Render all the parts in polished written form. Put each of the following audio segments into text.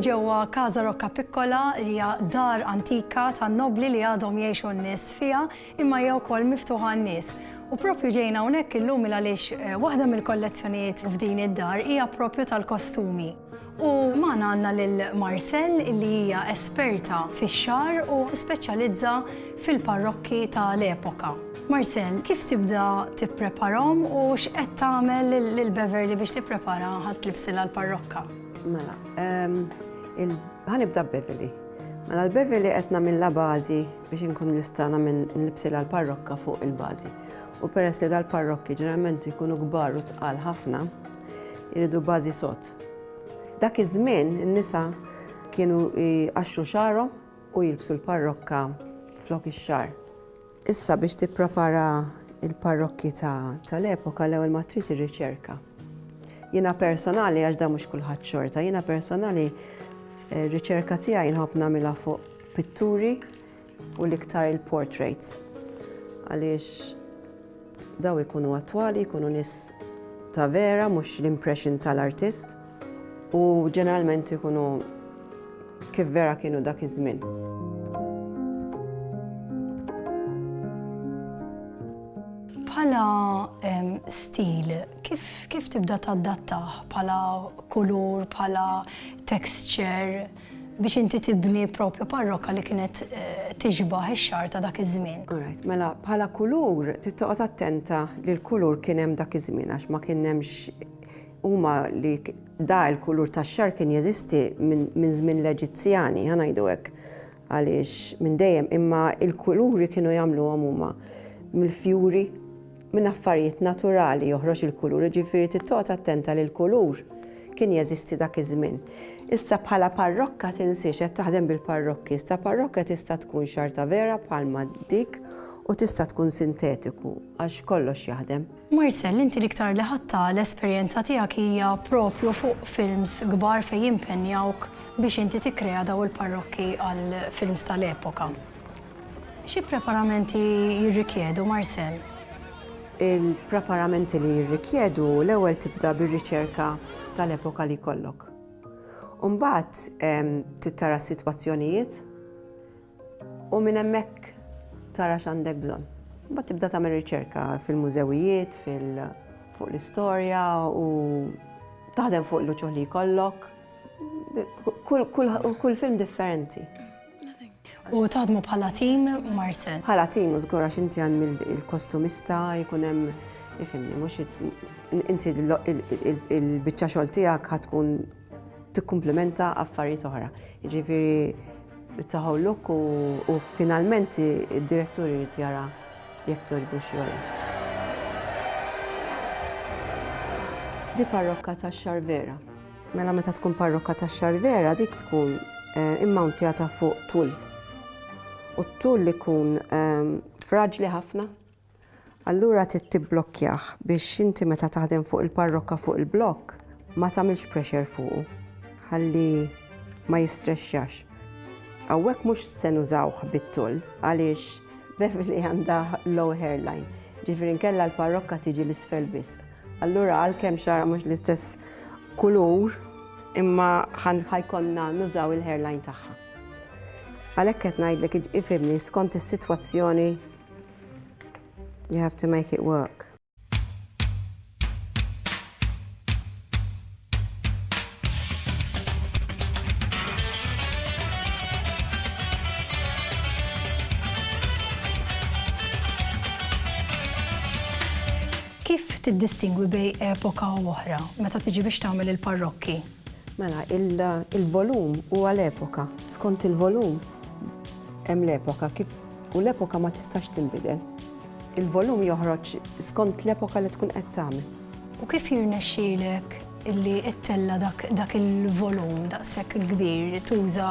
ġewwa Casa Rocca Piccola li hija dar antika tan-nobli li għadhom jgħixu n-nies fiha imma hija wkoll miftuħa għan-nies. U proprju ġejna hawnhekk illum għaliex waħda mill-kollezzjonijiet f'din id-dar hija proprju tal-kostumi. U magħna għandna lil Marcel li hija esperta fix-xar u tispeċjalizza fil-parrokki tal-epoka. Marcel, kif tibda tippreparahom u x'qed tagħmel lil Beverly biex tipprepara ħadd-libsilha l-parrokka? Mela, ħanibda Beverly. Mela l-Beverly qed nagħmilha bażi biex inkun nista' nlibsilha l-parrokka fuq il-bażi. U peress li dal-parrokki ġeneralment jkunu kbar u tqal ħafna, jridu bażi sod. Dak iż-żmien in-nisa kienu jqaxxu xarhom u jilbsu l-parrokka flok ix-xar. Issa biex tipprepara il-parrokki tal-epoka l-ewwel ma trid ir-riċerka. Jiena personali għax da mhux kulħadd xorta, jiena personali r-riċerka tiegħi nħobb nagħmilha fuq pitturi u l-iktar il-portraits. Għaliex daw ikunu attwali, ikunu nies ta' vera, mhux l-impression tal-artist u ġeneralment ikunu kif vera kienu dak iż-żmien. Bħala stil, kif tibda tadattaħ bħala kulur, bħala texture biex inti tibni propju parrokka li kienet tiġbaħ ix-xar ta' dak iż-żmien? Alright, mela bħala kulur tittoqgħod attenta li l-kulur kien hemm dak iż-żmien għax ma kien hemmx huma li da l-kulur tax-xar kien jeżisti minn żmien l-Eġizzjani, ħanajdu hekk għaliex minn dejjem imma l-kuluri kienu jagħmluhom huma mill-fjuri minn affarijiet naturali joħroġ il-kulur, ġifieri tittoqgħod attenta li l-kulur kien jeżisti dak iż-żmien. Issa bħala parrokka tinsiex qed taħdem bil-parrokki, issa parrokka tista' tkun xarta vera bħalma dik u tista' tkun sintetiku għax kollox jaħdem. Marcel, inti l-iktar li ħatta l-esperjenza tiegħek hija propju fuq films kbar fejn jimpenjawk biex inti tikkrea daw il-parrokki għal films tal-epoka. Xi preparamenti jirrikjedu, Marcel? Il-preparamenti li jirrikjedu l-ewwel tibda bir-riċerka tal-epoka li jkollok. Mbagħad tittara s-sitwazzjonijiet u minn hemmhekk tara x'għandek bżonn. Mbagħad tibda tagħmel riċerka fil-mużewijiet, fuq l-istorja u taħdem fuq l-uċuħ li jkollok. Kull film differenti. U taħdmu bħala tim, Marcel? Bħala tim, u żgur għax inti għand il-kostumista, jkun hemm, ifhimni, mhux inti il-biċċa xogħol tiegħek ħatkun tikkumplementa affarijiet oħra. Jiġifieri taħu look u finalment id-direttur irid jara jekk torbux jolles. Di parrokka tax-xar vera. Mela meta tkun parrokka tax-xar vera dik tkun immountjata fuq tul. U t-tul li kun fraġli ħafna, allura tiblokkjah biex inti meta taħdem fuq il-parrokka fuq il-blokk ma tagħmilx pressure fuqu, ħalli ma jistrexxax. Hawnhekk mhux se nużawh bit-tul għaliex Beverly għandha low hairline, ġifieri nkella l-parrokka tiġi l-isfel biss. Allura għalkemm xara mhux l-istess kulur imma ħajkonna nużaw il-hairline tagħha. Għalhekk qed ngħidlek ifhimni skont is-sitwazzjoni you have to make it work. Kif tiddistingwi bejn epoka u oħra meta tiġi biex tagħmel il-parrokki? Mela, il-volum huwa l-epoka, skont il-volum hemm l-epoka u l-epoka ma tistax tinbidel. Il-volum joħroġ skont l-epoka li tkun qed tagħmel. U kif jirnexxielek illi ttella dak il-volum daqshekk kbir tuża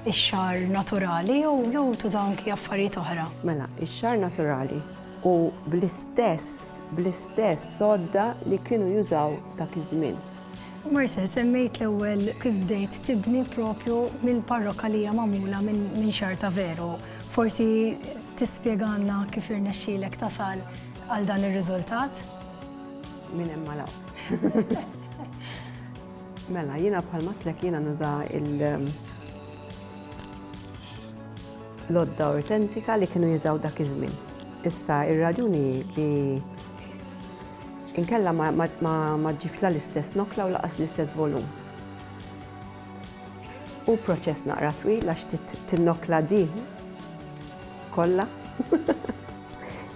x-xar naturali jew tuża anki affarijiet oħra? Mela, ix-xar naturali u bl-istess sodda li kienu jużaw dak iż-żmien. Marcel, semmejt l-ewwel kif bdejt tibni propju mill-parrokka li hija magħmula minn xar ta' veru. Forsi tispjegana kif irnexxielek tasal għal dan ir-riżultat? Min hemm malaw. Mela, jiena bħalma tlek jiena nuża l-odda autentika li kienu jużaw dak iż-żmien. Issa ir-raġuni li inkella ma ġifla l-istess nokla u laqas l-istess volum. U proċess naqra twil għax tin-nokla di kollha.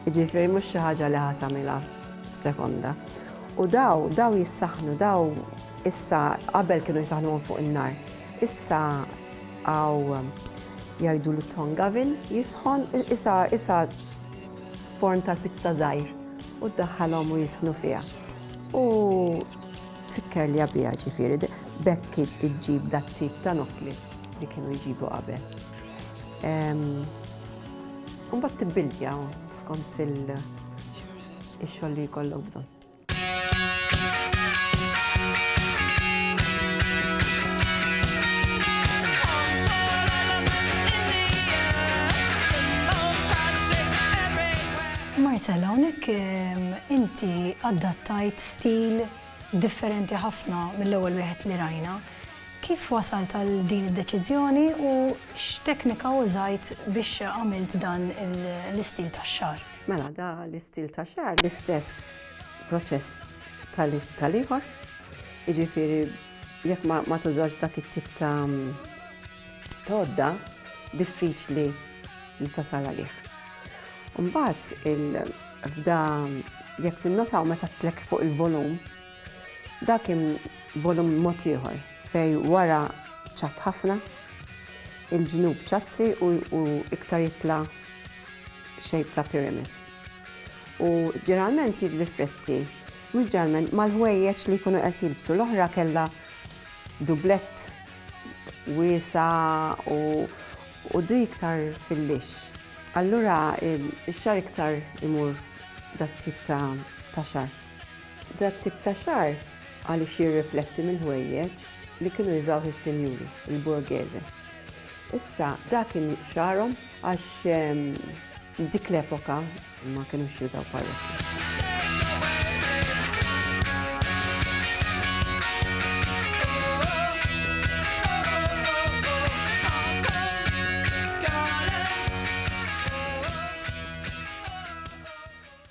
Jiġifieri mhux xi ħaġa li ħadd tagħmilha f'sekonda. U daw jissaħnu, daw issa qabel kienu jisaħnuhom fuq in-nar. Issa għaw jgħidu l-tonga oven jisħon issa forn tal-pizza żgħir u ddaħħalhom u jisħnu fiha. U tikker li għabija ġifieri, bekk iġġib dat tip ta' nokli li kienu jġibu qabel. Mbagħad tibbildja skont il-xogħol li jkollok bżonn. Marcella, hawnhekk inti adattajt stil differenti ħafna mill-ewwel wieħed li rajna. Kif wasalt għal din id-deċiżjoni u x'teknika użajt biex għamilt dan l-istil tax-xahar? Mela, da l-istil tax-xahar l-istess proċess tal-ieħor. Jiġifieri jekk ma tużax dak it-tip ta' għodda diffiċli li tasal għalih. Mbagħad f'da jekk tinnotaw meta tlek fuq il-volum, dak kien volum mod ieħor fej wara ċatt ħafna, il-ġnub ċatti u iktar jitla' shape ta' pyramid. U ġeneralment jirrifletti, mhux ġeneralment mal-ħwejjeġ li jkunu qed jilbsu l-oħra kellha dublett wiesa' u di iktar fil-lix. Allura ix-xahar iktar imur dat tip ta' xahar. Dat tip ta' xahar għaliex jirrifletti minn ħwejjeġ li kienu jużaw is-sinjuri, il-Borghese. Issa dak kien xaharhom għax dik l-epoka ma kinux jużaw parrokki.